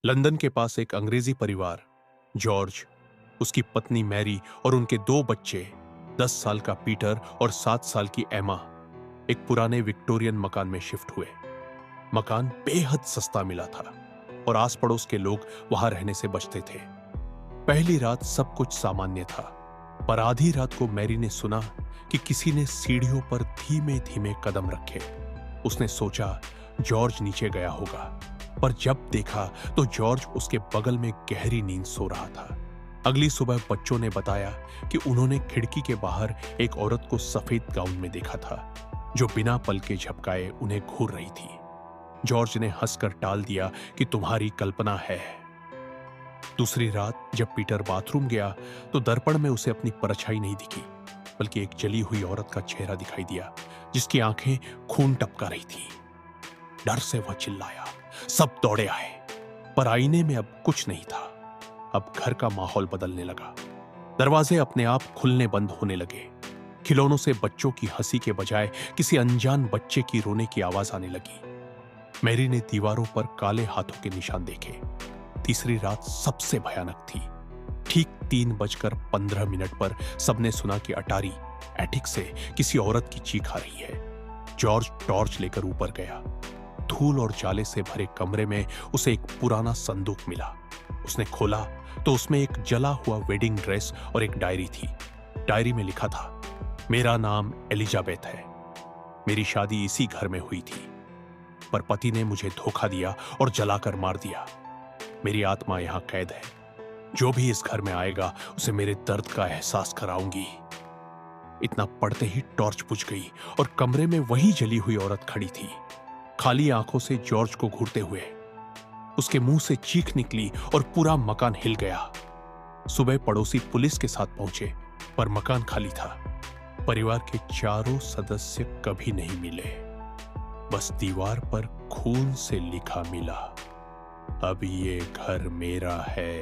London के पास एक अंग्रेजी परिवार, जॉर्ज, उसकी पत्नी मैरी और उनके 2 बच्चे, 10 साल का पीटर और 7 साल की एमा, एक पुराने विक्टोरियन मकान में शिफ्ट हुए। मकान बेहद सस्ता मिला था और आस पड़ोस के लोग वहां रहने से बचते थे। पहली रात सब कुछ सामान्य था, पर आधी रात को मैरी ने सुना कि किसी ने सीढ़ियों पर धीमे धीमे कदम रखे। उसने सोचा जॉर्ज नीचे गया होगा, पर जब देखा तो जॉर्ज उसके बगल में गहरी नींद सो रहा था। अगली सुबह बच्चों ने बताया कि उन्होंने खिड़की के बाहर एक औरत को सफेद गाउन में देखा था, जो बिना पल के झपकाए उन्हें घूर रही थी। जॉर्ज ने हंसकर टाल दिया कि तुम्हारी कल्पना है। दूसरी रात जब पीटर बाथरूम गया तो दर्पण में उसे अपनी परछाई नहीं दिखी, बल्कि एक जली हुई औरत का चेहरा दिखाई दिया, जिसकी आंखें खून टपका रही थी। डर से वह चिल्लाया। सब दौड़े आए, पर आईने में अब कुछ नहीं था। अब घर का माहौल बदलने लगा। दरवाजे अपने आप खुलने बंद होने लगे। खिलौनों से बच्चों की हंसी के बजाय किसी अनजान बच्चे की रोने की आवाज आने लगी। मैरी ने दीवारों पर काले हाथों के निशान देखे। तीसरी रात सबसे भयानक थी। ठीक 3:15 पर सबने सुना कि अटारी एटिक से किसी औरत की चीख आ रही है। जॉर्ज टॉर्च लेकर ऊपर गया। धूल और जाले से भरे कमरे में उसे एक पुराना संदूक मिला। उसने खोला तो उसमें एक जला हुआ वेडिंग ड्रेस और एक डायरी थी। डायरी में लिखा था, मेरा नाम एलिजाबेथ है, मेरी शादी इसी घर में हुई थी, पर पति ने मुझे धोखा दिया और जलाकर मार दिया। मेरी आत्मा यहां कैद है। जो भी इस घर में आएगा उसे मेरे दर्द का एहसास कराऊंगी। इतना पढ़ते ही टॉर्च बुझ गई और कमरे में वही जली हुई औरत खड़ी थी, खाली आंखों से जॉर्ज को घूरते हुए। उसके मुंह से चीख निकली और पूरा मकान हिल गया। सुबह पड़ोसी पुलिस के साथ पहुंचे, पर मकान खाली था। परिवार के चारों सदस्य कभी नहीं मिले। बस दीवार पर खून से लिखा मिला, अब ये घर मेरा है।